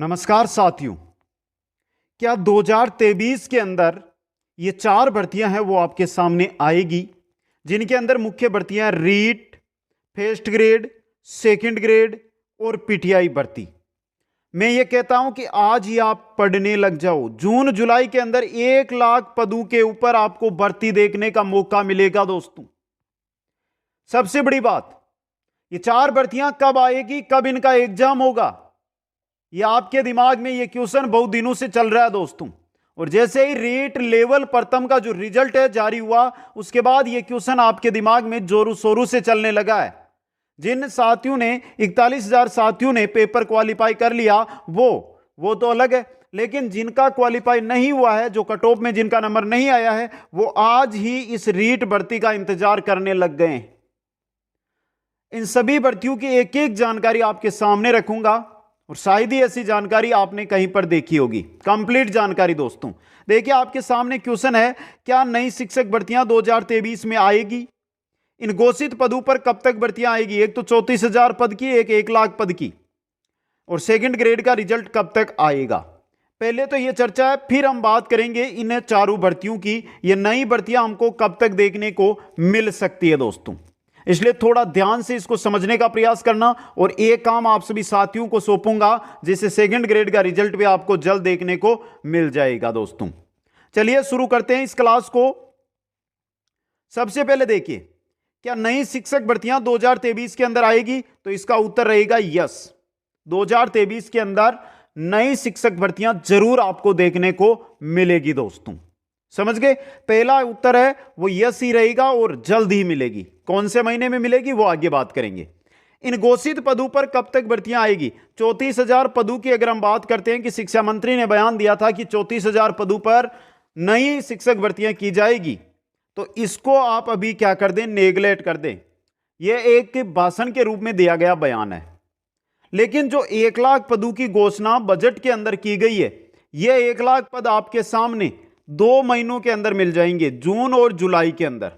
नमस्कार साथियों। क्या 2023 के अंदर ये 4 भर्तियां हैं वो आपके सामने आएगी, जिनके अंदर मुख्य भर्तियां REET, first grade, second grade और पीटीआई भर्ती। मैं ये कहता हूं कि आज ही आप पढ़ने लग जाओ। जून जुलाई के अंदर 1 लाख पदों के ऊपर आपको भर्ती देखने का मौका मिलेगा दोस्तों। सबसे बड़ी बात, ये 4 भर्तियां कब आएगी, कब इनका एग्जाम होगा, ये आपके दिमाग में ये क्वेश्चन बहुत दिनों से चल रहा है दोस्तों। और जैसे ही रेट लेवल प्रथम का जो रिजल्ट है जारी हुआ, उसके बाद ये क्वेश्चन आपके दिमाग में जोरों शोरों से चलने लगा है। जिन साथियों ने 41,000 साथियों ने पेपर क्वालिफाई कर लिया वो तो अलग है, लेकिन जिनका क्वालिफाई नहीं हुआ है, जो कट ऑफ में जिनका नंबर नहीं आया है, वो आज ही इस रीट भर्ती का इंतजार करने लग गए हैं। इन सभी भर्तियों की एक एक जानकारी आपके सामने रखूंगा और शायद ही ऐसी जानकारी आपने कहीं पर देखी होगी। कंप्लीट जानकारी दोस्तों। देखिए, आपके सामने क्वेश्चन है, क्या नई शिक्षक भर्तियां 2023 में आएगी? इन घोषित पदों पर कब तक भर्तियां आएगी? एक तो 34,000 पद की, एक 1 लाख पद की। और सेकंड ग्रेड का रिजल्ट कब तक आएगा? पहले तो यह चर्चा है, फिर हम बात करेंगे इन चारों भर्तियों की। ये नई भर्तियां हमको कब तक देखने को मिल सकती है दोस्तों। इसलिए थोड़ा ध्यान से इसको समझने का प्रयास करना। और एक काम आप सभी साथियों को सौंपूंगा, जिससे सेकंड ग्रेड का रिजल्ट भी आपको जल्द देखने को मिल जाएगा दोस्तों। चलिए शुरू करते हैं इस क्लास को। सबसे पहले देखिए, क्या नई शिक्षक भर्तियां 2023 के अंदर आएगी? तो इसका उत्तर रहेगा यस। 2023 के अंदर नई शिक्षक भर्तियां जरूर आपको देखने को मिलेगी दोस्तों। समझ गए? पहला उत्तर है वो यस ही रहेगा और जल्द ही मिलेगी। कौन से महीने में मिलेगी वो आगे बात करेंगे। इन घोषित पदों पर कब तक भर्तियां आएगी? 34,000 पदों की अगर हम बात करते हैं कि शिक्षा मंत्री ने बयान दिया था कि 34,000 पदों पर नई शिक्षक भर्तियां की जाएगी, तो इसको आप अभी क्या कर दें, नेगलेक्ट कर दें। यह एक भाषण के रूप में दिया गया बयान है। लेकिन जो 1 लाख पदों की घोषणा बजट के अंदर की गई है, यह 1 लाख पद आपके सामने 2 महीनों के अंदर मिल जाएंगे, जून और जुलाई के अंदर।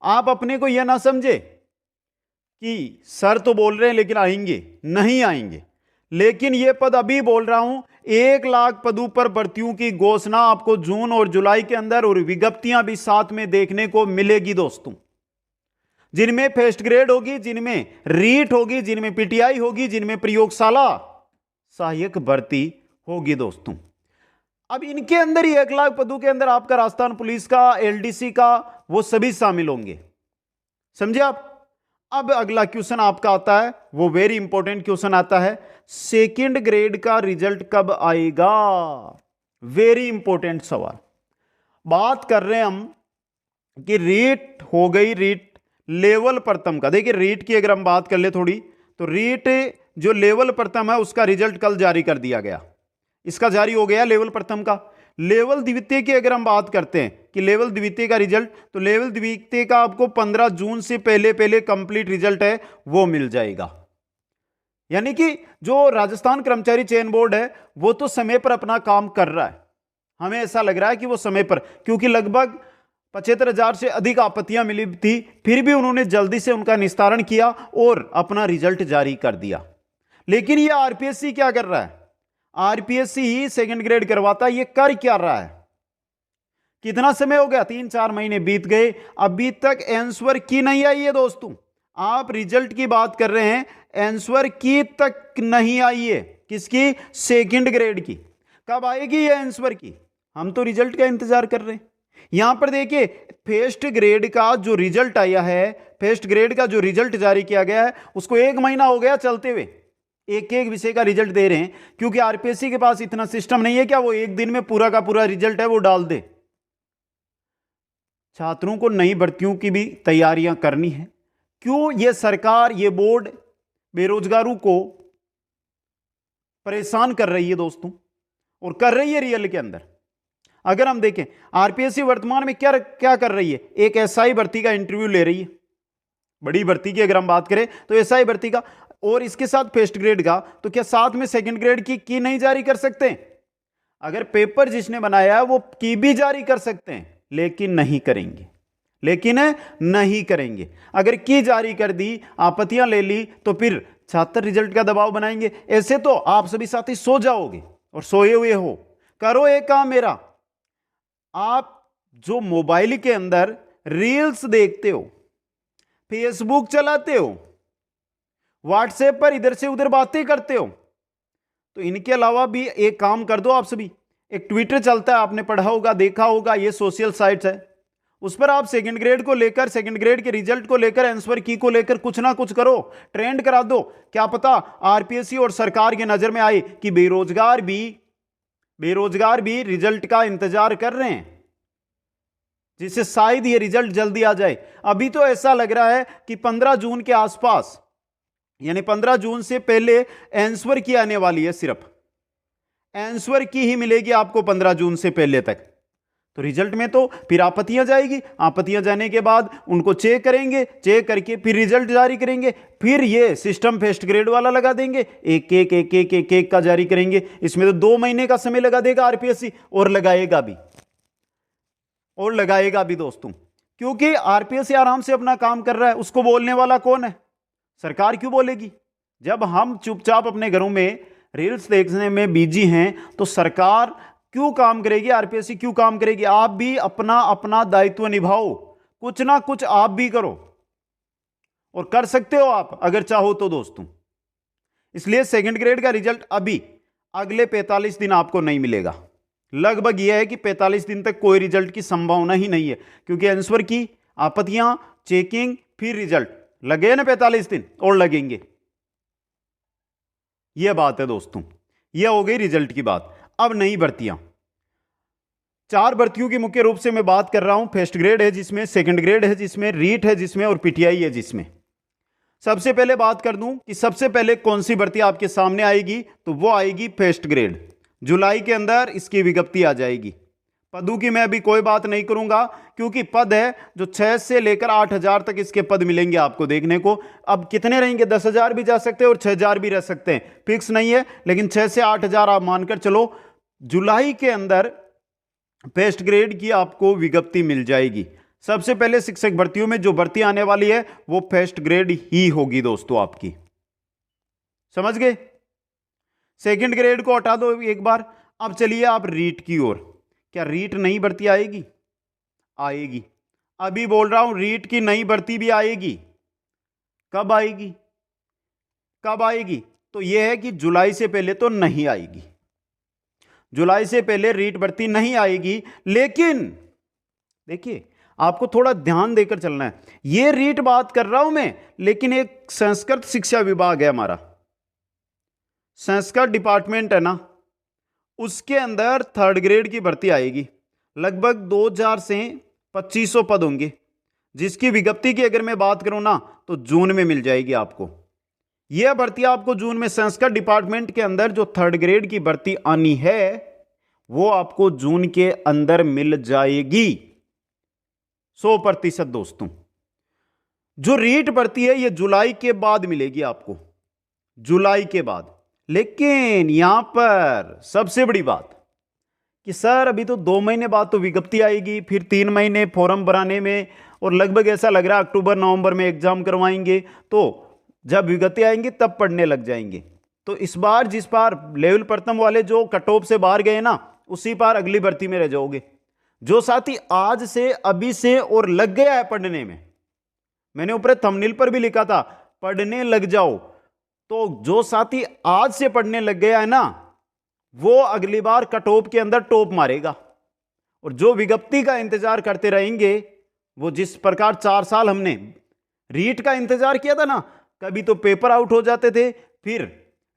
आप अपने को यह ना समझे कि सर तो बोल रहे हैं लेकिन आएंगे नहीं आएंगे, लेकिन यह पद अभी बोल रहा हूं, 1 लाख पदों पर भर्तियों की घोषणा आपको जून और जुलाई के अंदर और विज्ञप्तियां भी साथ में देखने को मिलेगी दोस्तों, जिनमें फर्स्ट ग्रेड होगी, जिनमें रीट होगी, जिनमें पीटीआई होगी, जिनमें प्रयोगशाला सहायक भर्ती होगी दोस्तों। अब इनके अंदर ही 1 लाख पदों के अंदर आपका राजस्थान पुलिस का, एलडीसी का, वो सभी शामिल होंगे। समझे आप? अब अगला क्वेश्चन आपका आता है, वो वेरी इंपॉर्टेंट क्वेश्चन आता है, सेकंड ग्रेड का रिजल्ट कब आएगा? वेरी इंपॉर्टेंट सवाल। बात कर रहे हैं हम कि रीट हो गई, रीट लेवल प्रथम का। देखिए, रीट की अगर हम बात कर ले थोड़ी, तो रीट जो लेवल प्रथम है उसका रिजल्ट कल जारी कर दिया गया। इसका जारी हो गया लेवल प्रथम का। लेवल द्वितीय की अगर हम बात करते हैं कि लेवल द्वितीय का रिजल्ट, तो लेवल द्वितीय का आपको 15 जून से पहले पहले कंप्लीट रिजल्ट है वो मिल जाएगा। यानी कि जो राजस्थान कर्मचारी चयन बोर्ड है वो तो समय पर अपना काम कर रहा है। हमें ऐसा लग रहा है कि वो समय पर, क्योंकि लगभग 75,000 से अधिक आपत्तियां मिली थी, फिर भी उन्होंने जल्दी से उनका निस्तारण किया और अपना रिजल्ट जारी कर दिया। लेकिन ये आरपीएससी क्या कर रहा है? आरपीएससी ही सेकंड ग्रेड करवाता है। ये कर क्या रहा है? कितना समय हो गया? 3-4 महीने बीत गए, अभी तक आंसर की नहीं आई है दोस्तों। आप रिजल्ट की बात कर रहे हैं, आंसर की तक नहीं आई है। किसकी? सेकंड ग्रेड की। कब आएगी ये आंसर की? हम तो रिजल्ट का इंतजार कर रहे हैं। यहां पर देखिए, फर्स्ट ग्रेड का जो रिजल्ट आया है, फर्स्ट ग्रेड का जो रिजल्ट जारी किया गया है, उसको 1 महीना हो गया चलते हुए। एक एक विषय का रिजल्ट दे रहे हैं, क्योंकि आरपीएससी के पास इतना सिस्टम नहीं है क्या वो एक दिन में पूरा का पूरा रिजल्ट है वो डाल दे। छात्रों को नई भर्तियों की भी तैयारियां करनी है। क्यों ये सरकार, ये बोर्ड बेरोजगारों को परेशान कर रही है दोस्तों, और कर रही है रियल के अंदर। अगर हम देखें, आरपीएससी वर्तमान में क्या क्या कर रही है, एक एसआई भर्ती का इंटरव्यू ले रही है। बड़ी भर्ती की अगर हम बात करें तो एसआई भर्ती का, और इसके साथ फर्स्ट ग्रेड का, तो क्या साथ में सेकंड ग्रेड की नहीं जारी कर सकते? अगर पेपर जिसने बनाया है वो की भी जारी कर सकते हैं, लेकिन नहीं करेंगे। लेकिन नहीं करेंगे। अगर की जारी कर दी, आपत्तियां ले ली, तो फिर छात्र रिजल्ट का दबाव बनाएंगे। ऐसे तो आप सभी साथी सो जाओगे और सोए हुए हो। करो एक काम मेरा, आप जो मोबाइल के अंदर रील्स देखते हो, फेसबुक चलाते हो, व्हाट्सएप पर इधर से उधर बातें करते हो, तो इनके अलावा भी एक काम कर दो आप सभी। एक ट्विटर चलता है, आपने पढ़ा होगा, देखा होगा, ये सोशल साइट्स है, उस पर आप सेकंड ग्रेड को लेकर, सेकंड ग्रेड के रिजल्ट को लेकर, आंसर की को लेकर कुछ ना कुछ करो, ट्रेंड करा दो। क्या पता आरपीएससी और सरकार की नजर में आए कि बेरोजगार भी रिजल्ट का इंतजार कर रहे हैं, जिससे शायद ये रिजल्ट जल्दी आ जाए। अभी तो ऐसा लग रहा है कि 15 जून के आसपास, यानी 15 जून से पहले आंसर की आने वाली है, सिर्फ आंसर की ही मिलेगी आपको 15 जून से पहले तक। तो रिजल्ट में तो फिर आपत्तियां जाएगी, आपत्तियां जाने के बाद उनको चेक करेंगे, चेक करके फिर रिजल्ट जारी करेंगे, फिर ये सिस्टम फर्स्ट ग्रेड वाला लगा देंगे, एक का जारी करेंगे। इसमें तो 2 महीने का समय लगा देगा आरपीएससी, और लगाएगा भी दोस्तों, क्योंकि आरपीएससी आराम से अपना काम कर रहा है। उसको बोलने वाला कौन है? सरकार क्यों बोलेगी? जब हम चुपचाप अपने घरों में रील्स देखने में बिजी हैं, तो सरकार क्यों काम करेगी, आरपीएससी क्यों काम करेगी? आप भी अपना अपना दायित्व निभाओ, कुछ ना कुछ आप भी करो, और कर सकते हो आप अगर चाहो तो दोस्तों। इसलिए सेकंड ग्रेड का रिजल्ट अभी अगले 45 दिन आपको नहीं मिलेगा। लगभग यह है कि 45 दिन तक कोई रिजल्ट की संभावना ही नहीं है, क्योंकि आंसर की आपत्तियां, चेकिंग, फिर रिजल्ट लगे ना 45 दिन और लगेंगे। यह बात है दोस्तों, यह हो गई रिजल्ट की बात। अब नई भर्तियां, 4 भर्तियों की मुख्य रूप से मैं बात कर रहा हूं। फर्स्ट ग्रेड है जिसमें, सेकंड ग्रेड है जिसमें, रीट है जिसमें, और पीटीआई है जिसमें। सबसे पहले बात कर दूं कि सबसे पहले कौन सी भर्ती आपके सामने आएगी, तो वो आएगी फर्स्ट ग्रेड। जुलाई के अंदर इसकी विज्ञप्ति आ जाएगी। पदों की मैं अभी कोई बात नहीं करूंगा, क्योंकि पद है जो 6 से लेकर 8,000 तक इसके पद मिलेंगे आपको देखने को। अब कितने रहेंगे? 10,000 भी जा सकते हैं और 6,000 भी रह सकते हैं, फिक्स नहीं है, लेकिन 6 से 8,000 आप मानकर चलो। जुलाई के अंदर फर्स्ट ग्रेड की आपको विज्ञप्ति मिल जाएगी। सबसे पहले शिक्षक भर्तियों में जो भर्ती आने वाली है वो फर्स्ट ग्रेड ही होगी दोस्तों आपकी, समझ गए? सेकंड ग्रेड को हटा दो एक बार। अब चलिए आप रीट की ओर। क्या रीट नई भर्ती आएगी? आएगी। अभी बोल रहा हूं, रीट की नई भर्ती भी आएगी। कब आएगी? तो यह है कि जुलाई से पहले तो नहीं आएगी, जुलाई से पहले रीट भर्ती नहीं आएगी। लेकिन देखिए, आपको थोड़ा ध्यान देकर चलना है। यह रीट बात कर रहा हूं मैं, लेकिन एक संस्कृत शिक्षा विभाग है हमारा, संस्कृत डिपार्टमेंट है ना, उसके अंदर थर्ड ग्रेड की भर्ती आएगी। लगभग 2000 से 2500 पद होंगे, जिसकी विज्ञप्ति की अगर मैं बात करूं ना, तो जून में मिल जाएगी आपको। यह भर्ती आपको जून में, संस्कृत डिपार्टमेंट के अंदर जो थर्ड ग्रेड की भर्ती आनी है वो आपको जून के अंदर मिल जाएगी 100% दोस्तों। जो रीट भर्ती है ये जुलाई के बाद मिलेगी आपको, जुलाई के बाद। लेकिन यहां पर सबसे बड़ी बात कि सर अभी तो 2 महीने बाद तो विज्ञप्ति आएगी, फिर 3 महीने फॉर्म भराने में, और लगभग ऐसा लग रहा है अक्टूबर नवंबर में एग्जाम करवाएंगे, तो जब विज्ञप्ति आएंगी तब पढ़ने लग जाएंगे। तो इस बार जिस बार लेवल प्रथम वाले जो कट ऑफ से बाहर गए ना, उसी बार अगली भर्ती में रह जाओगे। जो साथी आज से, अभी से और लग गया है पढ़ने में, मैंने ऊपर थंबनेल पर भी लिखा था पढ़ने लग जाओ, तो जो साथी आज से पढ़ने लग गया है ना, वो अगली बार कट ऑफ के अंदर टॉप मारेगा। और जो विज्ञप्ति का इंतजार करते रहेंगे, वो जिस प्रकार 4 साल हमने रीट का इंतजार किया था ना, कभी तो पेपर आउट हो जाते थे, फिर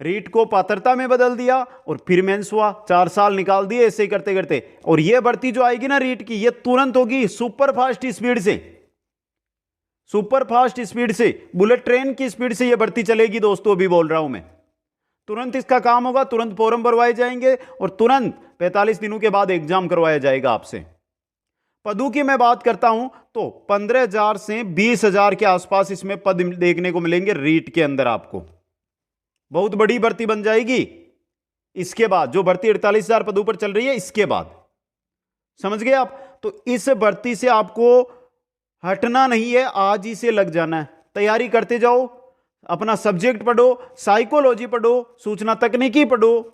रीट को पात्रता में बदल दिया, और फिर मेंस हुआ, 4 साल निकाल दिए ऐसे करते करते। और ये भर्ती जो आएगी ना रीट की, ये तुरंत होगी, सुपर फास्ट स्पीड से, सुपर फास्ट स्पीड से, बुलेट ट्रेन की स्पीड से ये भर्ती चलेगी दोस्तों। अभी बोल रहा हूं मैं, तुरंत इसका काम होगा, तुरंत फॉर्म भरवाए जाएंगे, और तुरंत 45 दिनों के बाद एग्जाम करवाया जाएगा आपसे। पदों की मैं बात करता हूं तो 15,000 से 20,000 के आसपास इसमें पद देखने को मिलेंगे रीट के अंदर आपको। बहुत बड़ी भर्ती बन जाएगी। इसके बाद जो भर्ती 48,000 पदों पर चल रही है, इसके बाद, समझ गए आप? तो इस भर्ती से आपको हटना नहीं है, आज ही से लग जाना है, तैयारी करते जाओ। अपना सब्जेक्ट पढ़ो, साइकोलॉजी पढ़ो, सूचना तकनीकी पढ़ो,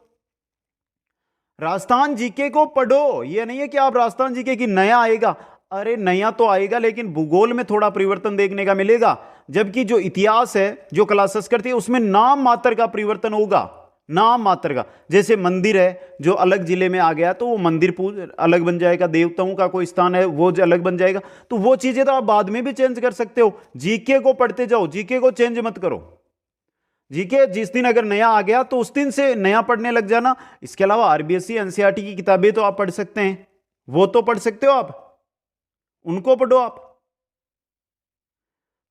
राजस्थान जीके को पढ़ो। ये नहीं है कि आप राजस्थान जीके की नया आएगा, अरे नया तो आएगा लेकिन भूगोल में थोड़ा परिवर्तन देखने का मिलेगा, जबकि जो इतिहास है, जो क्लासेस करती है, उसमें नाम मात्र का परिवर्तन होगा, नाम मात्र का। जैसे मंदिर है जो अलग जिले में आ गया तो वो मंदिर अलग बन जाएगा, देवताओं का कोई स्थान है वो अलग बन जाएगा, तो वो चीजें तो आप बाद में भी चेंज कर सकते हो। जीके को पढ़ते जाओ, जीके को चेंज मत करो। जीके जिस दिन अगर नया आ गया तो उस दिन से नया पढ़ने लग जाना। इसके अलावा आरबीएससी एनसीईआरटी की किताबें तो आप पढ़ सकते हैं, वो तो पढ़ सकते हो आप, उनको पढ़ो आप।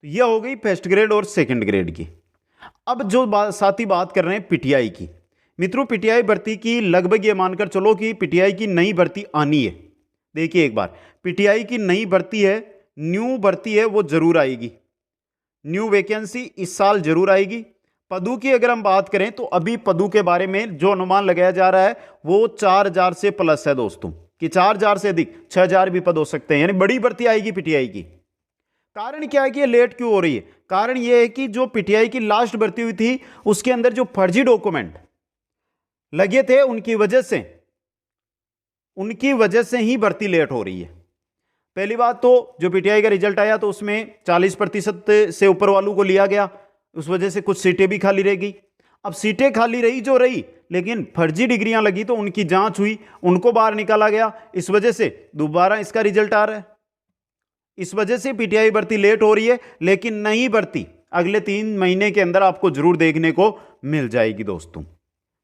तो यह हो गई फर्स्ट ग्रेड और सेकंड ग्रेड की। अब जो साथी बात कर रहे हैं पीटीआई की, मित्रों पीटीआई भर्ती की लगभग ये मानकर चलो कि पीटीआई की नई भर्ती आनी है। देखिए एक बार, पीटीआई की नई भर्ती है, न्यू भर्ती है, वो जरूर आएगी, न्यू वैकेंसी इस साल जरूर आएगी। पदों की अगर हम बात करें तो अभी पदों के बारे में जो अनुमान लगाया जा रहा है वो 4000 से प्लस है दोस्तों, कि 4000 से अधिक 6000 भी पद हो सकते हैं, यानी बड़ी भर्ती आएगी पीटीआई की। कारण क्या है कि ये लेट क्यों हो रही है? कारण ये है कि जो पीटीआई की लास्ट भर्ती हुई थी उसके अंदर जो फर्जी डॉक्यूमेंट लगे थे उनकी वजह से ही भर्ती लेट हो रही है। पहली बात तो जो पीटीआई का रिजल्ट आया तो उसमें 40% से ऊपर वालों को लिया गया, उस वजह से कुछ सीटें भी खाली रह गई। अब सीटें खाली रही जो रही, लेकिन फर्जी डिग्रियां लगी तो उनकी जांच हुई, उनको बाहर निकाला गया, इस वजह से दोबारा इसका रिजल्ट आ रहा है। इस वजह से पीटीआई भर्ती लेट हो रही है, लेकिन नई भर्ती अगले 3 महीने के अंदर आपको जरूर देखने को मिल जाएगी दोस्तों।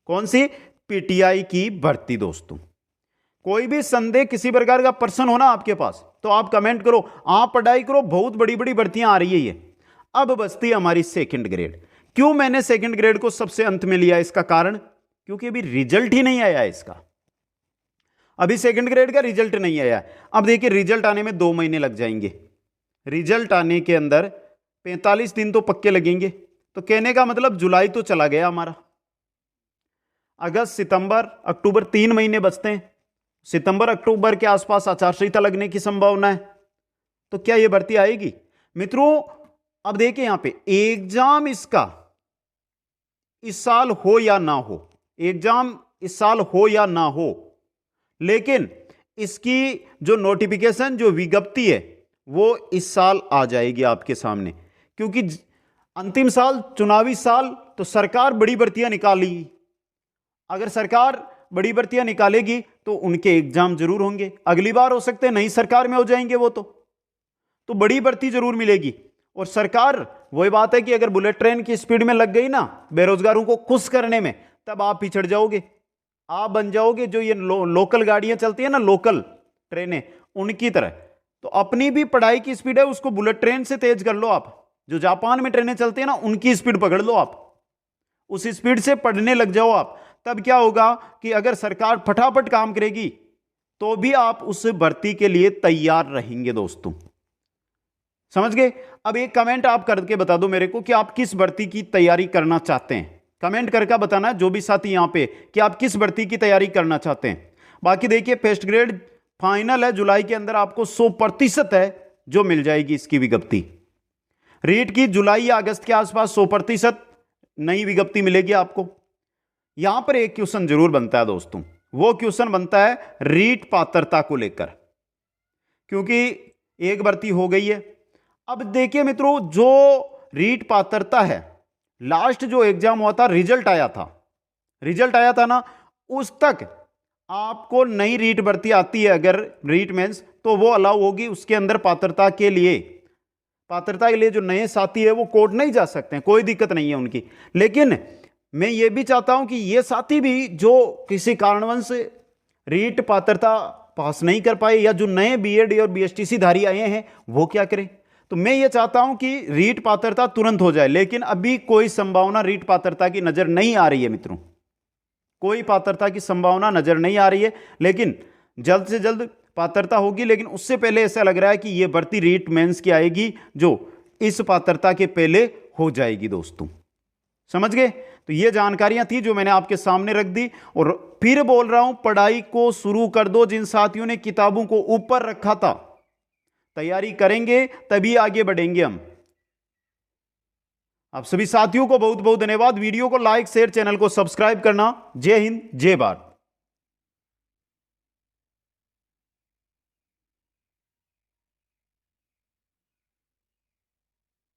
कौन सी? पीटीआई की भर्ती दोस्तों। कोई भी संदेह, किसी प्रकार का प्रश्न हो ना आपके पास तो आप कमेंट करो, आप पढ़ाई करो, बहुत बड़ी बड़ी भर्तियां आ रही है ये। अब बचती हमारी सेकंड ग्रेड। क्यों मैंने सेकंड ग्रेड को सबसे अंत में लिया? इसका कारण क्योंकि अभी रिजल्ट ही नहीं आया है इसका, अभी सेकंड ग्रेड का रिजल्ट नहीं आया। अब देखिए रिजल्ट आने में 2 महीने लग जाएंगे, रिजल्ट आने के अंदर 45 दिन तो पक्के लगेंगे। तो कहने का मतलब जुलाई तो चला गया हमारा, अगस्त सितंबर अक्टूबर 3 महीने बचते हैं। सितंबर अक्टूबर के आसपास आचार संहिता लगने की संभावना है, तो क्या यह भर्ती आएगी मित्रों? अब देखिए यहां पे एग्जाम इसका इस साल हो या ना हो, एग्जाम इस साल हो या ना हो, लेकिन इसकी जो नोटिफिकेशन, जो विज्ञप्ति है वो इस साल आ जाएगी आपके सामने, क्योंकि अंतिम साल चुनावी साल, तो सरकार बड़ी भर्तियां निकालेगी। अगर सरकार बड़ी भर्तियां निकालेगी तो उनके एग्जाम जरूर होंगे, अगली बार हो सकते हैं नई सरकार में हो जाएंगे वो, तो बड़ी भर्ती जरूर मिलेगी। और सरकार, वही बात है कि अगर बुलेट ट्रेन की स्पीड में लग गई ना बेरोजगारों को खुश करने में, तब आप पिछड़ जाओगे, आप बन जाओगे जो ये लोकल गाड़ियां चलती है ना, लोकल ट्रेनें, उनकी तरह। तो अपनी भी पढ़ाई की स्पीड है उसको बुलेट ट्रेन से तेज कर लो आप, जो जापान में ट्रेनें चलती है ना उनकी स्पीड पकड़ लो आप, उस स्पीड से पढ़ने लग जाओ आप। तब क्या होगा कि अगर सरकार फटाफट काम करेगी तो भी आप उस भर्ती के लिए तैयार रहेंगे दोस्तों। समझ गए? अब एक कमेंट आप करके बता दो मेरे को कि आप किस भर्ती की तैयारी करना चाहते हैं, कमेंट करके बताना जो भी साथी यहां पे, कि आप किस भर्ती की तैयारी करना चाहते हैं। बाकी देखिए फर्स्ट ग्रेड फाइनल है, जुलाई के अंदर आपको 100% है जो मिल जाएगी इसकी विज्ञप्ति। रीट की जुलाई या अगस्त के आसपास 100% नई विज्ञप्ति मिलेगी आपको। यहां पर एक क्वेश्चन जरूर बनता है दोस्तों, वो क्वेश्चन बनता है रीट पात्रता को लेकर, क्योंकि एक भर्ती हो गई है। अब देखिए मित्रों, जो रीट पात्रता है, लास्ट जो एग्जाम हुआ था, रिजल्ट आया था ना, उस तक आपको नई रीट भर्ती आती है अगर रीट मेंस, तो वो अलाउ होगी। उसके अंदर पात्रता के लिए जो नए साथी है वो कोर्ट नहीं जा सकते हैं, कोई दिक्कत नहीं है उनकी। लेकिन मैं ये भी चाहता हूं कि ये साथी भी जो किसी कारणवश रीट पात्रता पास नहीं कर पाए, या जो नए बीएड और बीएसटीसी धारी आए हैं वो क्या करें। तो मैं ये चाहता हूं कि रीट पात्रता तुरंत हो जाए, लेकिन अभी कोई संभावना रीट पात्रता की नजर नहीं आ रही है मित्रों, कोई पात्रता की संभावना नजर नहीं आ रही है। लेकिन जल्द से जल्द पात्रता होगी, लेकिन उससे पहले ऐसा लग रहा है कि यह भर्ती रीट मेंस की आएगी जो इस पात्रता के पहले हो जाएगी दोस्तों। समझ गए? तो ये जानकारियां थी जो मैंने आपके सामने रख दी, और फिर बोल रहा हूं पढ़ाई को शुरू कर दो। जिन साथियों ने किताबों को ऊपर रखा था, तैयारी करेंगे तभी आगे बढ़ेंगे हम। आप सभी साथियों को बहुत बहुत धन्यवाद। वीडियो को लाइक शेयर, चैनल को सब्सक्राइब करना। जय हिंद, जय भारत।